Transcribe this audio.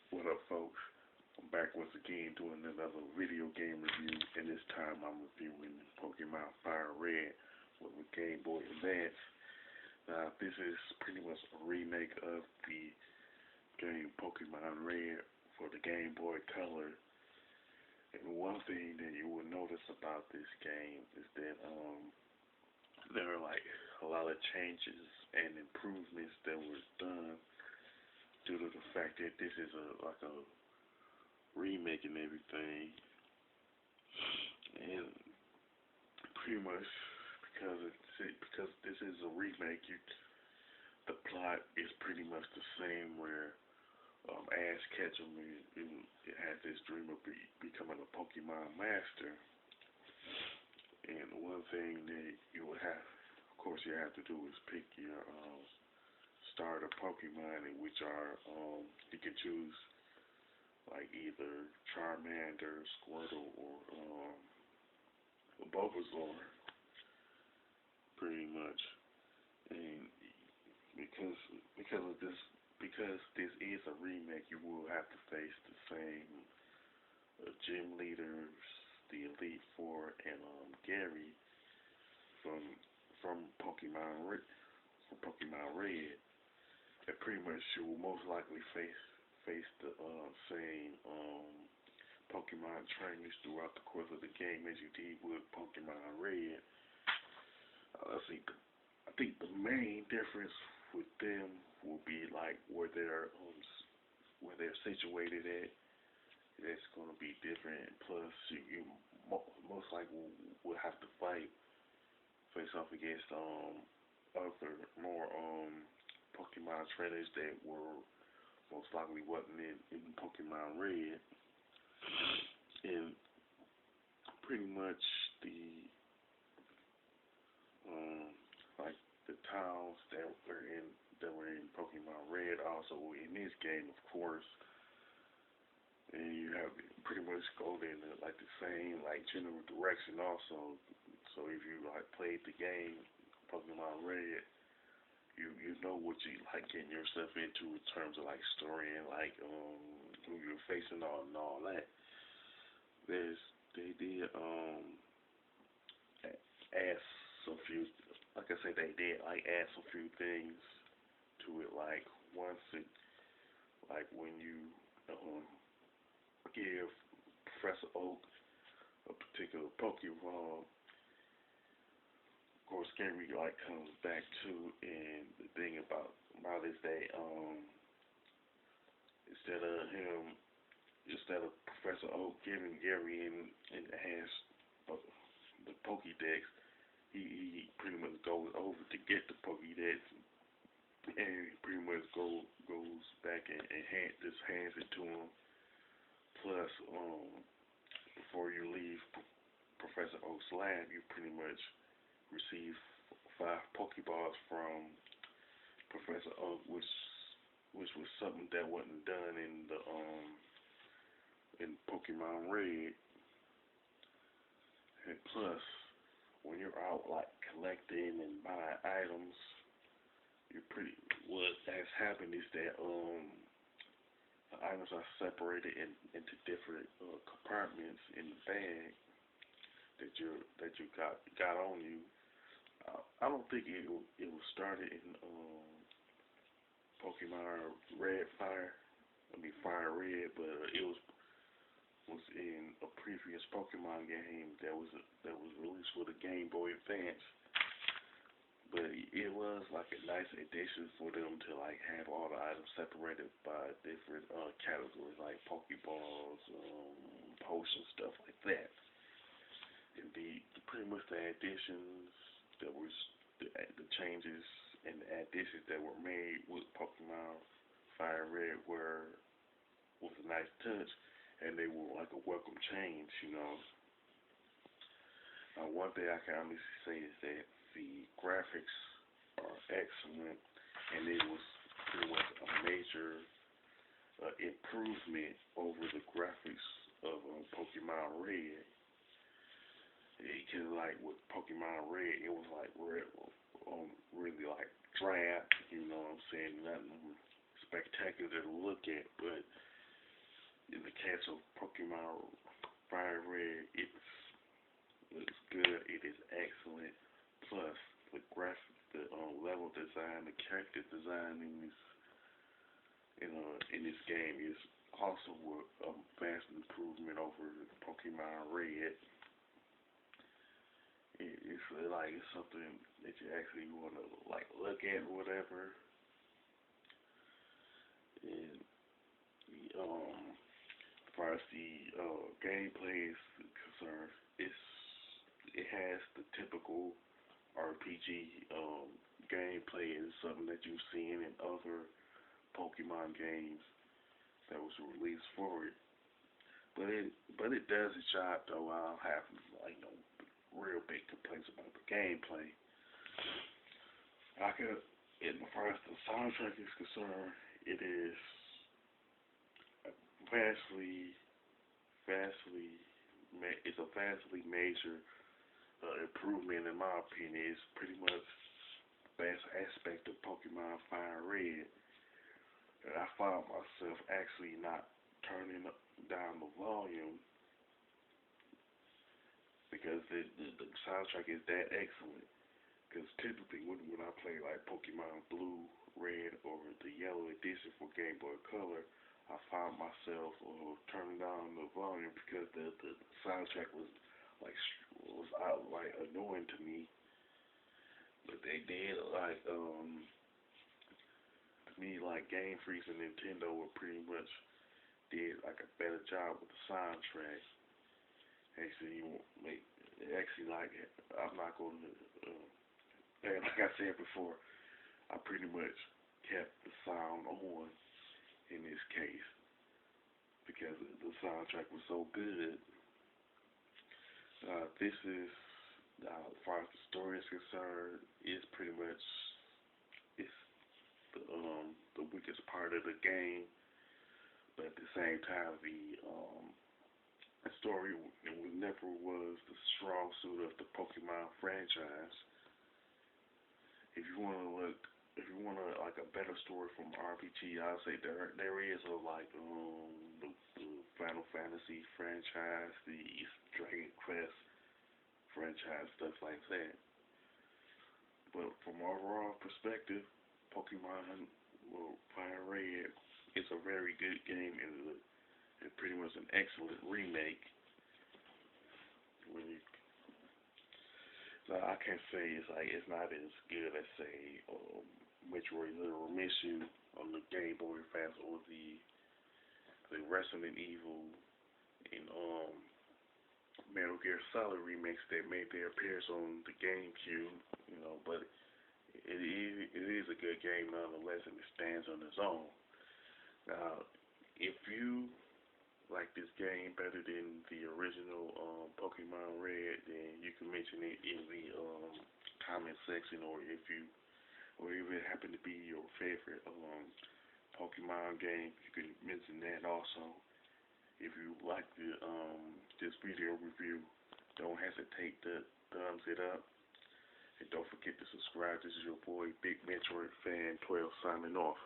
What up, folks? I'm back once again doing another video game review, and this time I'm reviewing Pokemon FireRed with the Game Boy Advance. Now, this is pretty much a remake of the game Pokemon Red for the Game Boy Color. And one thing that you will notice about this game is that there are like a lot of changes and improvements that were done due to the fact that this is a remake and everything, and pretty much because this is a remake, the plot is pretty much the same. Where Ash Ketchum it has this dream of becoming a Pokemon master, and one thing that you would have, of course, you have to do is pick your starter Pokemon, in which are you can choose like either Charmander, Squirtle, or Bulbasaur, pretty much. And because this is a remake, you will have to face the same gym leaders, the Elite Four, and Gary from Pokemon Red. And pretty much you will most likely face the same Pokemon trainers throughout the course of the game as you did with Pokemon Red. I think the main difference with them will be like where they're situated at. That's going to be different. Plus, you most likely will have to face off against other more Pokemon trainers that were most likely wasn't in Pokemon Red. And pretty much like the towns that were in Pokemon Red also in this game, of course. And you have pretty much go in like the same like general direction also. So if you like played the game Pokemon Red, you know what you like getting yourself into in terms of like story and like who you're facing on and all that. They did add some few, like I said, they did like add some few things to it, like once it, like when you give Professor Oak a particular Pokemon. Of course, Gary like comes back too, and the thing about is that instead of Professor Oak giving Gary and Ash the Pokédex, he pretty much goes over to get the Pokédex, and pretty much goes back and hands it to him. Plus, before you leave Professor Oak's lab, you pretty much receive 5 Pokeballs from Professor Oak, which was something that wasn't done in Pokemon Red. And plus, when you're out like collecting and buying items, what has happened is that the items are separated into different compartments in the bag that you got on you. I don't think it was started in Pokemon Fire Red, but it was in a previous Pokemon game that was released for the Game Boy Advance. But it was like a nice addition for them to like have all the items separated by different categories, like Pokeballs, potions, stuff like that. And pretty much the additions that was the changes and the additions that were made with Pokemon Fire Red was a nice touch, and they were like a welcome change, you know. One thing I can honestly say is that the graphics are excellent, and it was pretty much a major improvement over the graphics of Pokemon Red. Because like with Pokemon Red, it was like really like drab, you know what I'm saying? Nothing spectacular to look at, but in the case of Pokemon FireRed, it looks good. It is excellent. Plus, the graphics, the level design, the character design in this game is also a vast improvement over Pokemon Red. It's like it's something that you actually want to like look at or whatever. And as far as the gameplay is concerned, it has the typical RPG gameplay. Is something that you've seen in other Pokemon games that was released for it. But it does its job though. I don't have like no real big complaints about the gameplay. I could, as far as the soundtrack is concerned, it is vastly, it's a vastly major improvement in my opinion. It's pretty much the best aspect of Pokemon Fire Red. And I found myself actually not turning down the volume because the soundtrack is that excellent. Because typically when I play like Pokemon Blue, Red, or the Yellow Edition for Game Boy Color, I found myself turning down the volume because the soundtrack was outright annoying to me. But they did to me like Game Freaks and Nintendo were pretty much did like a better job with the soundtrack. Actually like I'm not gonna like I said before, I pretty much kept the sound on in this case because the soundtrack was so good. This is as far as the story is concerned, is pretty much it's the weakest part of the game, but at the same time the story never was the strong suit of the Pokemon franchise. If you want to look, if you want to like a better story from RPG, I'll say there is a like the Final Fantasy franchise, the Dragon Quest franchise, stuff like that. But from overall perspective, Pokemon Fire Red is a very good game and pretty much an excellent remake. When you, so I can't say it's not as good as say Metroid Zero Mission on the Game Boy Advance or the Resident Evil and Metal Gear Solid remakes that made their appearance on the GameCube. But it is a good game nonetheless, and it stands on its own. Now, if you like this game better than the original Pokemon Red, then you can mention it in the comment section, or if it happen to be your favorite Pokemon game, you can mention that also. If you like this video review, don't hesitate to thumbs it up. And don't forget to subscribe. This is your boy, Big Metroid Fan 12 signing off.